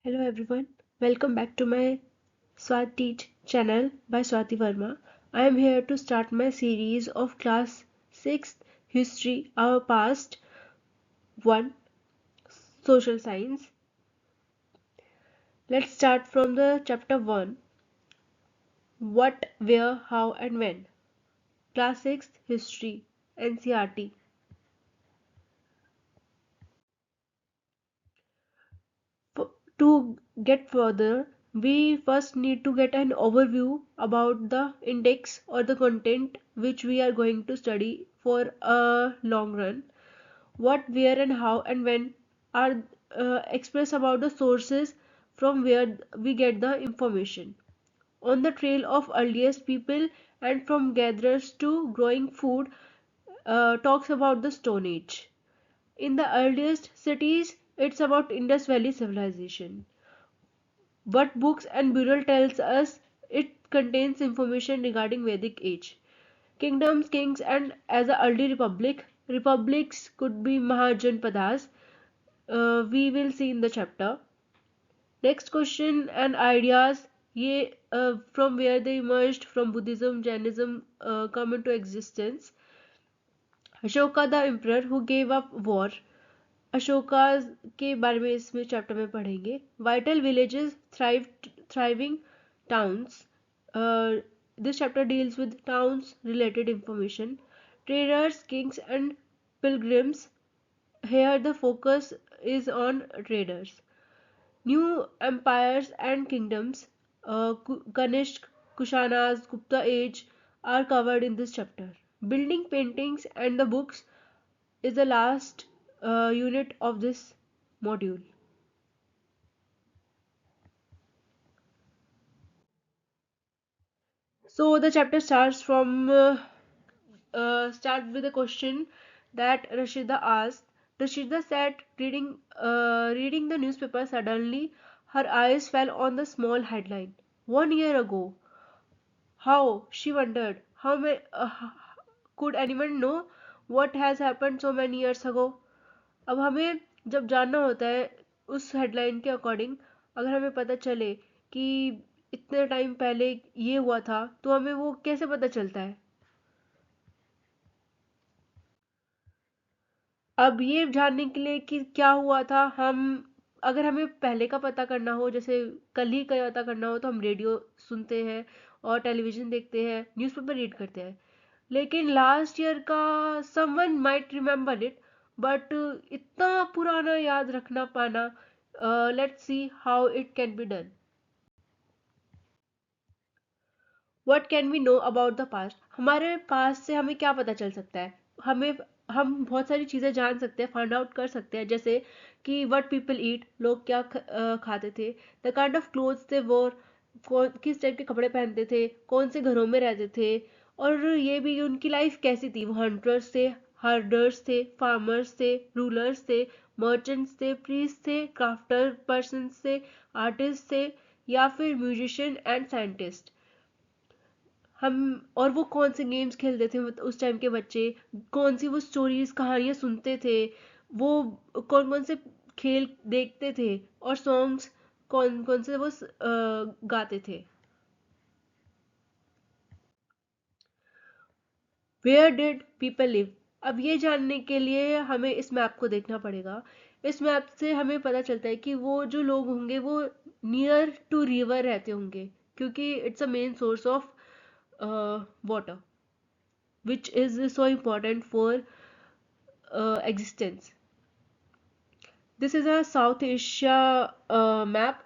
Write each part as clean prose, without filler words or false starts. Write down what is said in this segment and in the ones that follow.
Hello everyone, welcome back to my Swat Teach channel by Swati Verma. I am here to start my series of class 6th History Our Past 1 Social Science. Let's start from the chapter 1 What, Where, How and When. Class 6th History NCERT. To get further, we first need to get an overview about the index or the content which we are going to study for a long run. What, where, and how and when are expressed about the sources from where we get the information. On the trail of earliest people and from gatherers to growing food talks about the Stone Age. In the earliest cities, it's about Indus Valley civilization. What books and burial tells us it contains information regarding Vedic age. Kingdoms, kings, and as a early republic, republics could be Mahajanpadas. We will see in the chapter. Next question and ideas. ये from where they emerged from Buddhism, Jainism come into existence. Ashoka the emperor who gave up war. Ashoka के बारे में इसमें chapter में पढ़ेंगे. Vital villages thriving towns. This chapter deals with towns related information. Traders, kings and pilgrims. Here the focus is on traders. New empires and kingdoms. Kanishk, Kushanas, Gupta age are covered in this chapter. Building, paintings and the books is the last unit of this module. So the chapter starts from start with a question that Rashida asked. Rashida sat reading the newspaper. Suddenly, her eyes fell on the small headline. 1 year ago. How? She wondered. Could anyone know what has happened so many years ago? अब हमें जब जानना होता है उस headline के according, अगर हमें पता चले कि इतने टाइम पहले ये हुआ था तो हमें वो कैसे पता चलता है. अब ये जानने के लिए कि क्या हुआ था, हम अगर हमें पहले का पता करना हो, जैसे कल ही का पता करना हो, तो हम रेडियो सुनते हैं और टेलीविज़न देखते हैं, न्यूज़पेपर रीड करते हैं. लेकिन लास्ट ईयर का someone might remember it, but इतना पुराना याद रखना पाना, let's see how it can be done. What can we know about the past. हमारे पास्ट से हमें क्या पता चल सकता है. हमें हम बहुत सारी चीज़ें जान सकते हैं, फाइंड आउट कर सकते हैं, जैसे कि व्हाट पीपल ईट, लोग क्या खाते थे, द काइंड ऑफ क्लोथ्स दे वोर, किस टाइप के कपड़े पहनते थे, कौन से घरों में रहते थे, और ये भी उनकी लाइफ कैसी थी. वो हंटर्स थे, हर्डर्स थे, फार्मर्स थे, रूलर्स थे, मर्चेंट्स थे, प्रीस्ट थे, क्राफ्टर पर्सन थे, आर्टिस्ट थे, या फिर म्यूजिशियन एंड साइंटिस्ट. हम और वो कौन से गेम्स खेलते थे उस टाइम के बच्चे, कौन सी वो स्टोरीज कहानियाँ सुनते थे, वो कौन कौन से खेल देखते थे, और सॉन्ग्स कौन कौन से वो गाते थे. Where did people live. अब ये जानने के लिए हमें इस मैप को देखना पड़ेगा. इस मैप से हमें पता चलता है कि वो जो लोग होंगे वो नियर टू रिवर रहते होंगे, क्योंकि it's a main source of water which is so important for existence. This is a South Asia map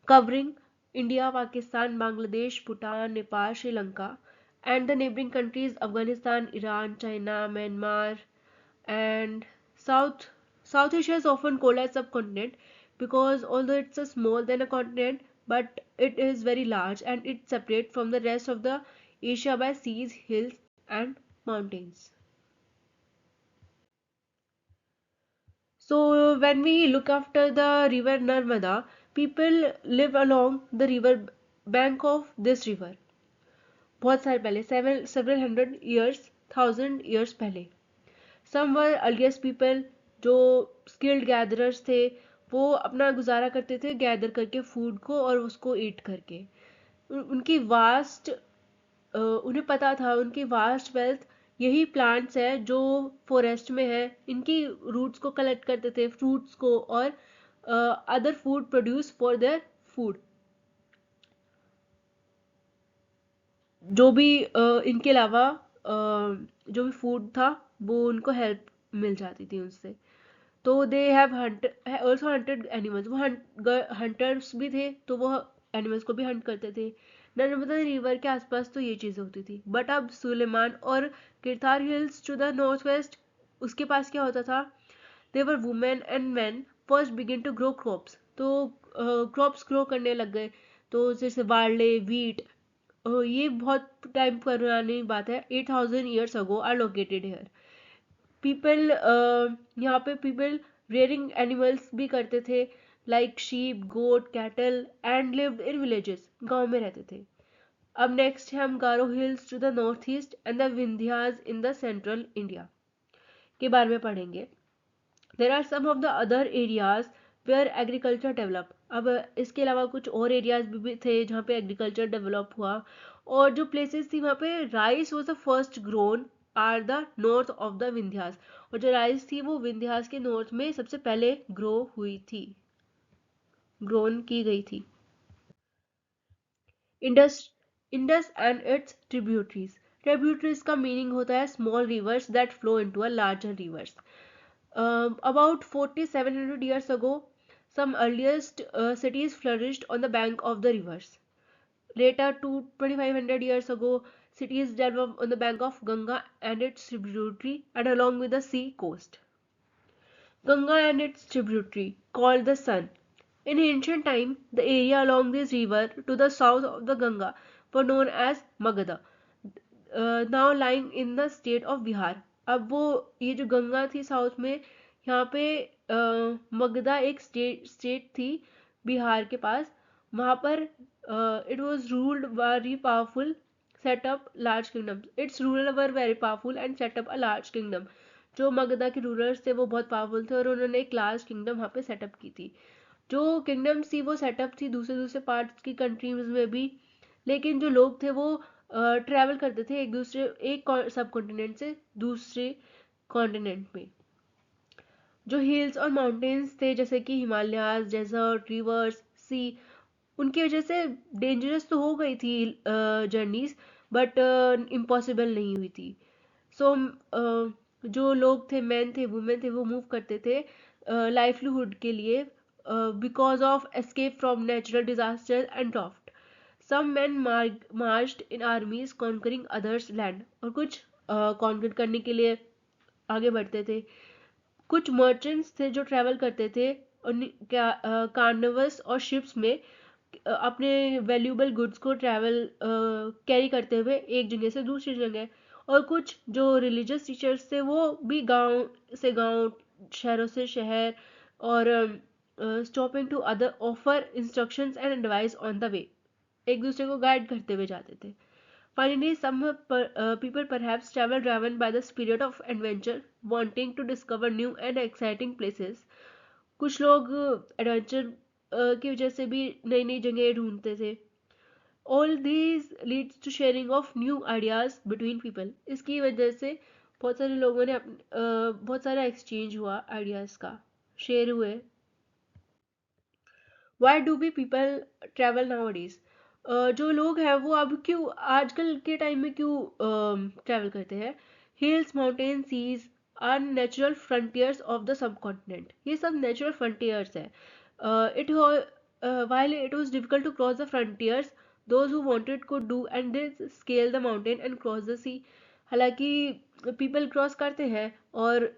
covering India, Pakistan, Bangladesh, Bhutan, Nepal, Sri Lanka, and the neighboring countries Afghanistan, Iran, China, Myanmar, and South South Asia is often called as subcontinent because although it's a small than a continent, but it is very large and it's separate from the rest of the Asia by seas, hills, and mountains. So when we look after the river Narmada, people live along the river bank of this river. बहुत साल पहले, several hundred years, thousand years पहले. Some were earliest people, जो skilled gatherers थे वो अपना गुजारा करते थे गैदर करके फूड को और उसको ईट करके। उनकी वास्ट उन्हें पता था उनकी वास्ट वेल्थ यही प्लांट्स है जो फॉरेस्ट में है। इनकी रूट्स को कलेक्ट करते थे, फ्रूट्स को, और other food produce for their food. जो भी इनके अलावा जो भी फूड था वो उनको हेल्प मिल जाती थी उससे। तो they have also hunted animals. वो हंटर्स भी थे तो वो एनिमल्स को भी हंट करते थे। नर्मदा रिवर के आसपास तो ये चीज़ें होती थी। बट अब सुलेमान और Kirthar hills to the north west, उसके पास क्या होता था? There women and man first begin to grow crops. तो क्रॉप्स ग्रो करने लग गए। तो जैसे बार्ले, वीट, ये बहुत टाइम पुरानी बात है। 8,000 years ago are located here. People यहाँ पे पीपल रेयरिंग एनिमल्स भी करते थे, like sheep, goat, cattle, and lived in villages. गांव में रहते थे। अब नेक्स्ट है हम Garo hills to the north east and the Vindhyas in the central India के बारे में पढ़ेंगे। There are some of the other areas where agriculture develop. अब इसके अलावा कुछ और एरियाज भी थे जहाँ पे एग्रीकल्चर डेवलप हुआ। और जो प्लेसेस थी वहाँ पे rice was the first grown are the north of the Vindhyas. और जो राइस थी वो विंध्यास के नॉर्थ में सबसे पहले ग्रोन की गई थी। Indus Indus and it's tributaries. Tributaries का मीनिंग होता है small reverse that flow into a larger reverse. About 4,700 years ago, some earliest cities flourished on the bank of the rivers. Later, to 2,500 years ago, cities developed on the bank of Ganga and its tributary and along with the sea coast. Ganga and its tributary, called the Sun. In ancient time, the area along this river to the south of the Ganga were known as Magadha, now lying in the state of Bihar. अब वो ये जो गंगा थी south में, यहाँ पे मगधा एक state थी बिहार के पास। वहाँ पर it was ruled very powerful, set up large kingdom. It's ruler were very powerful and set up a large kingdom. जो मगधा के रूलर्स थे वो बहुत पावरफुल थे और उन्होंने एक लार्ज किंगडम वहाँ पे सेटअप की थी। जो किंगडम्स थी वो सेटअप थी दूसरे दूसरे पार्ट्स की कंट्रीज में भी। लेकिन जो लोग थे वो ट्रैवल करते थे एक सब कॉन्टिनेंट से दूसरे कॉन्टिनेंट में। जो हिल्स और माउंटेन्स थे जैसे कि हिमालयाज, डेजर्ट, रिवर्स, सी, उनकी वजह से डेंजरस तो हो गई थी जर्नीज, बट इम्पॉसिबल नहीं हुई थी। सो जो लोग थे, मैन थे, वुमेन थे, वो मूव करते थे लाइवलीहुड के लिए because of escape from natural disaster and draft. Some man marched in armies conquering others land. और कुछ कॉन्कर करने के लिए आगे बढ़ते थे। कुछ मर्चेंट्स थे जो ट्रैवल करते थे कार्नवस और शिप्स में अपने वैल्यूएबल गुड्स को ट्रैवल कैरी करते हुए एक जगह से दूसरी जगह। और कुछ जो रिलीजियस टीचर्स थे वो भी गांव से गांव, शहरों से शहर, और stopping to other offer instructions and advice on the way, एक दूसरे को गाइड करते हुए जाते थे। Finally, some people perhaps travel driven by the spirit of adventure, wanting to discover new and exciting places. कुछ लोग एडवेंचर की वजह से भी नई नई जगह ढूंढते थे। All these leads to sharing of new ideas between people. इसकी वजह से बहुत सारे लोगों ने बहुत सारा एक्सचेंज हुआ आइडियाज़ का, शेयर हुए। Why do be people travel now days? जो लोग हैं वो अब क्यों आजकल के टाइम में क्यों ट्रैवल करते हैं? Hills, mountain, seas are natural frontiers of the subcontinent. ये सब नेचुरल फ्रंटियर्स है। It while it was difficult to cross the frontiers, those who wanted could do and did scale the mountain and cross the sea. हालांकि people cross करते हैं और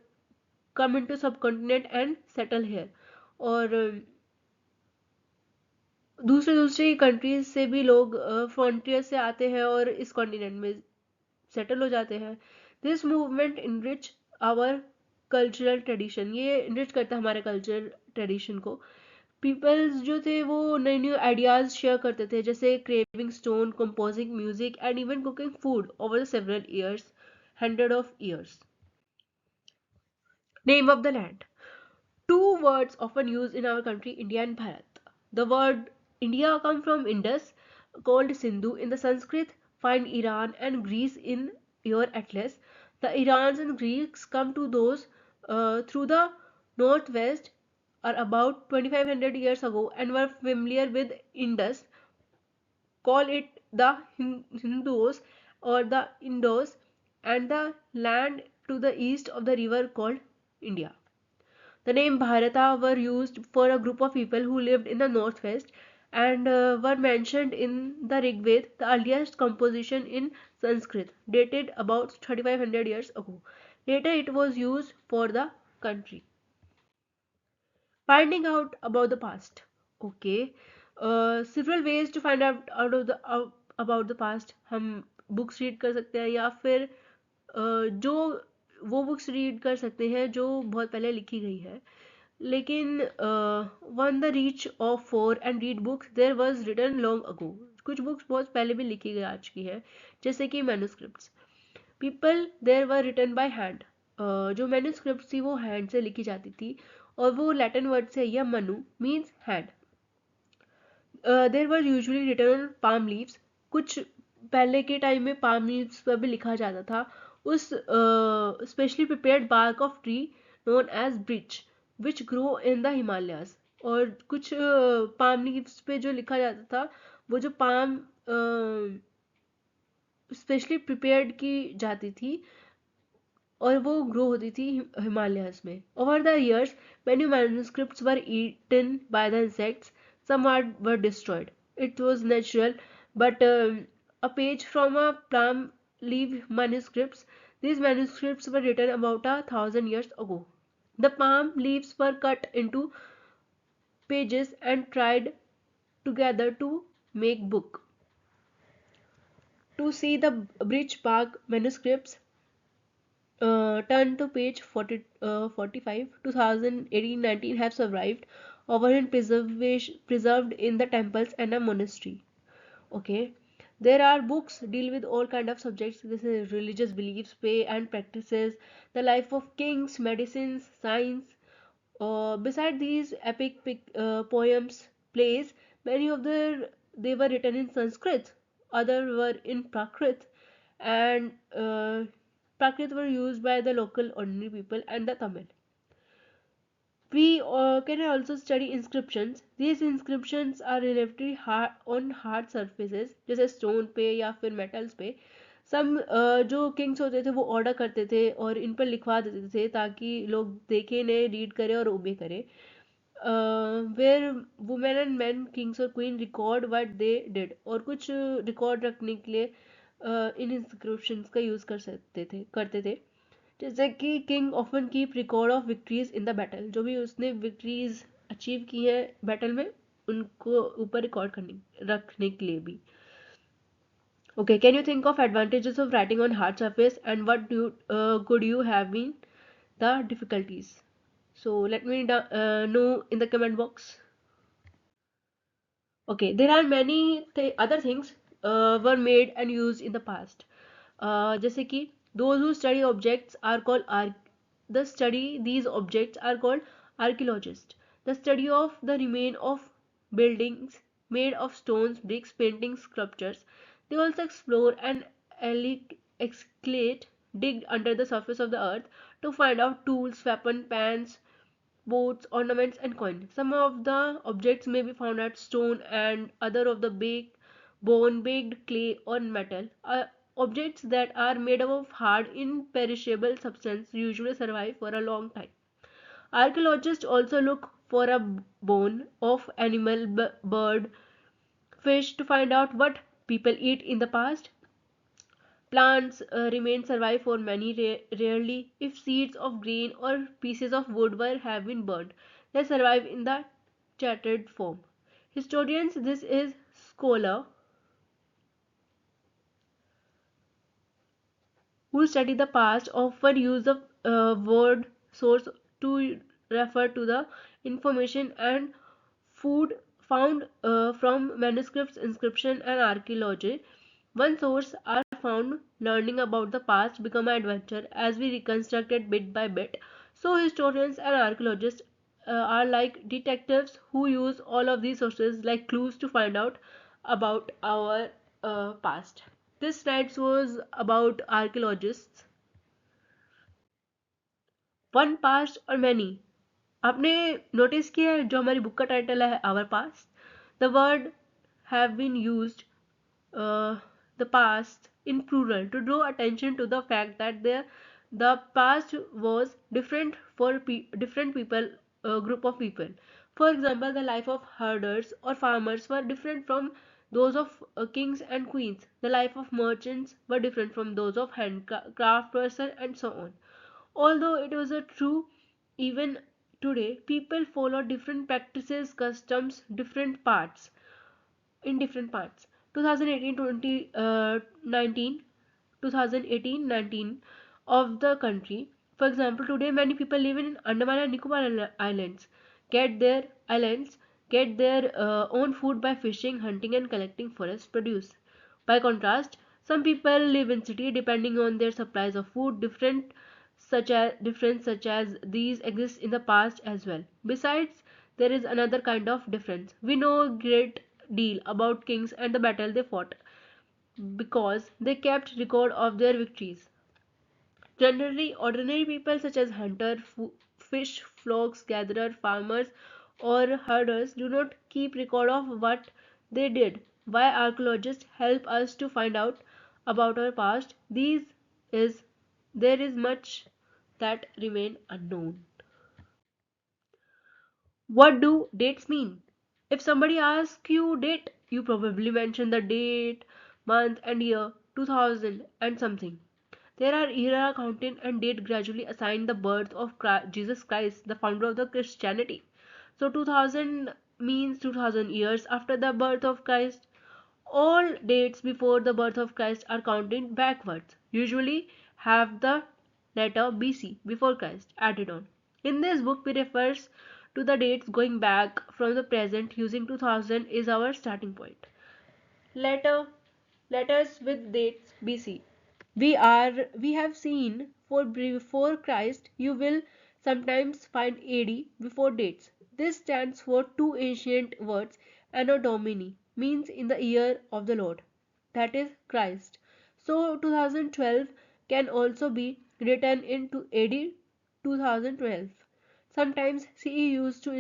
come into subcontinent and settle here. और दूसरे दूसरी countries से भी लोग फ्रंटियर से आते हैं और इस कॉन्टिनेंट में सेटल हो जाते हैं। This movement enrich our cultural tradition. ये इनरिच करता है हमारे कल्चर ट्रेडिशन को। पीपल्स जो थे वो नए न्यू आइडियाज शेयर करते थे, जैसे craving stone, composing music and even cooking food over several years, hundred of years. Name of the land. Two words often used in our country, India and Bharat. The word India comes from Indus, called Sindhu in the Sanskrit. Find Iran and Greece in your atlas. The Irans and Greeks come to those through the northwest are about 2500 years ago and were familiar with Indus, call it the Hindus or the Indos, and the land to the east of the river called India. The name Bharata were used for a group of people who lived in the northwest and were mentioned in the Rig Veda, the earliest composition in Sanskrit, dated about 3500 years ago. Later it was used for the country. Finding out about the past. Okay. Several ways to find about the past. हम books read कर सकते हैं या फिर जो वो books read कर सकते हैं जो बहुत पहले लिखी गई है. लेकिन one the reach of for and read books there was written long ago. कुछ बुक्स बहुत पहले भी लिखी गई आ चुकी है, जैसे कि manuscripts. People there were written by hand. जो मैन्युस्क्रिप्ट थी वो हैंड से लिखी जाती थी और वो लैटिन वर्ड से या मनु means hand. There were usually written on palm leaves. कुछ पहले के टाइम में पाम लीव्स पर भी लिखा जाता था. उस specially prepared bark of tree known as birch which grow in the Himalayas. और कुछ पाम लीव्स पे जो लिखा जाता था वो जो पाम स्पेशली प्रिपेयर्ड की जाती थी और वो ग्रो होती थी हिमालयाज में. Over the years many manuscripts were eaten by the insects. Some were destroyed. It was natural, but a page from a palm leaf manuscripts. These manuscripts were written about 1000 years ago. The palm leaves were cut into pages and tied together to make book. To see the bridge bark manuscripts, turn to page 40, 45. 2018-19 have survived over and preserved in the temples and a monastery. Okay, there are books deal with all kind of subjects. This is religious beliefs, pay and practices, the life of kings, medicines, science. Beside these epic poems, plays, many of they were written in Sanskrit, others were in Prakrit, and Prakrit were used by the local ordinary people and the Tamil. We can also study inscriptions. These inscriptions are relatively hard on hard surfaces, जैसे stone पे या फिर metals पे. Some जो kings होते थे वो order करते थे और इन पर लिखवा देते थे ताकि लोग देखें नहीं, read करें और obey करें. Where women and men, kings और queen record what they did. और कुछ record रखने के लिए इन inscriptions का use करते थे. जैसे कि king often keep record of victories in the battle. जो भी उसने विक्ट्रीज अचीव की है बैटल में उनको ऊपर रिकॉर्ड करने रखने के लिए भी. Okay, can you think of advantages of writing on hard surface and what could you have been the difficulties? So let me know in the comment box. Okay, there are many other things were made and used in the past. जैसे कि those who study objects are called the study these objects are called archaeologists. The study of the remain of buildings made of stones, bricks, paintings, sculptures. They also explore and excavate, dig under the surface of the earth to find out tools, weapons, pans, boats, ornaments, and coins. Some of the objects may be found at stone and other of the bone, baked clay, or metal. Objects that are made up of hard, imperishable substance usually survive for a long time. Archaeologists also look for a bone of animal, bird, fish to find out what people eat in the past. Plants remain survive for many rarely if seeds of grain or pieces of wood were have been burned. They survive in the shattered form. Historians, this is scholar who study the past often use the word source to refer to the information and food found from manuscripts, inscription, and archaeology. One source are found learning about the past become an adventure as we reconstruct it bit by bit. So historians and archaeologists are like detectives who use all of these sources like clues to find out about our past. This night was about archaeologists. One past और many. आपने notice किया है जो हमारी book का title है our past, the word have been used the past in plural to draw attention to the fact that the past was different for different people, group of people. For example, the life of herders or farmers were different from those of kings and queens. The life of merchants were different from those of handcraft person and so on. Although it was a true, even today people follow different practices, customs, different parts in different parts. 2018 19 2018-19 of the country. For example, today many people live in Andaman and Nicobar Islands. Get their islands get their own food by fishing, hunting, and collecting forest produce. By contrast, some people live in city depending on their supplies of food. Difference such as these exist in the past as well. Besides, there is another kind of difference. We know a great deal about kings and the battle they fought because they kept record of their victories. Generally, ordinary people such as hunter, fish, flocks, gatherer, farmers, or herders do not keep record of what they did. Why archaeologists help us to find out about our past? Is there is much that remain unknown. What do dates mean? If somebody asks you date, you probably mention the date, month, and year 2000 and something. There are era counting and date gradually assign the birth of Jesus Christ, the founder of the Christianity. So 2000 means 2000 years after the birth of Christ. All dates before the birth of Christ are counted backwards, usually have the letter BC before Christ added on. In this book, we refers to the dates going back from the present using 2000 is our starting point. Letter Letters with dates BC. We have seen for before Christ you will sometimes find AD before dates. This stands for two ancient words. Anno Domini means in the year of the Lord, that is Christ. So 2012 can also be written into AD 2012. Sometimes CE used to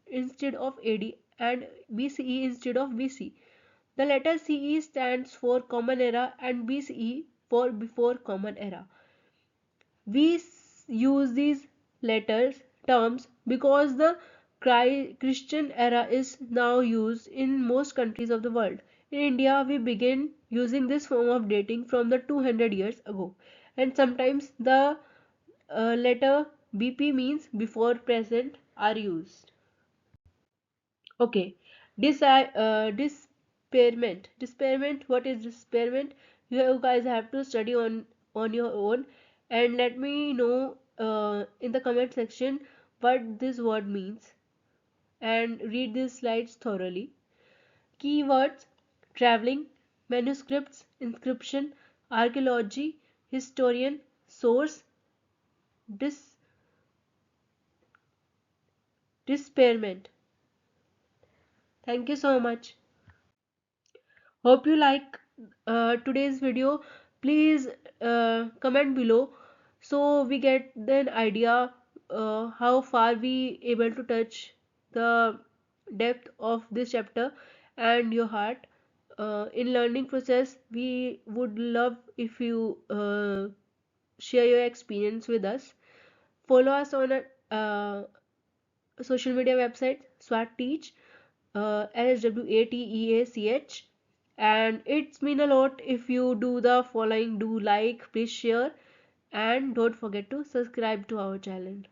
instead of AD and BCE instead of BC. The letter CE stands for Common Era and BCE for Before Common Era. We use these letters terms because the Christian era is now used in most countries of the world. In India, we begin using this form of dating from the 200 years ago, and sometimes the letter BP means before present are used. Okay, disparment. Disparment. What is disparment? You guys have to study on your own, and let me know in the comment section what this word means, and read these slides thoroughly. Keywords: traveling, manuscripts, inscription, archaeology, historian, source, dis disparment. Thank you so much. Hope you like today's video. Please comment below so we get an idea how far we able to touch the depth of this chapter and your heart. In learning process, we would love if you share your experience with us. Follow us on a social media website SWAT Teach, SWATEACH, and it's mean a lot if you do the following. Do like, please share, and don't forget to subscribe to our channel.